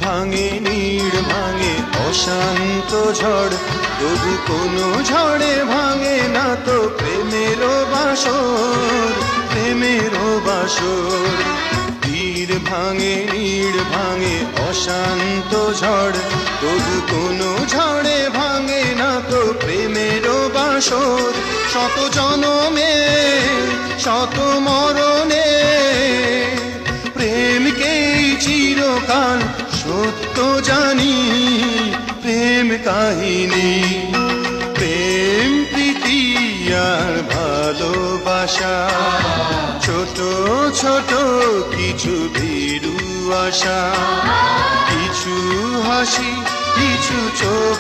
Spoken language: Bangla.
ভাঙে নীড় ভাঙে অশান্ত ঝড়, তবু কোনো ঝড়ে ভাঙে না তো প্রেমেরও বাসর, প্রেমেরও বাসর। তীর ভাঙে নীড় ভাঙে অশান্ত ঝড়, তবু কোনো ঝড়ে ভাঙে না তো প্রেমেরও বাসর। শত জনমে শত মরণে প্রেমকেই চিরকাল সত্য জানি। প্রেম কাহিনী, প্রেম প্রীতি আর ভালোবাসা, ছোট ছোট কিছু ভীরু আশা, কিছু হাসি কিছু চোখ।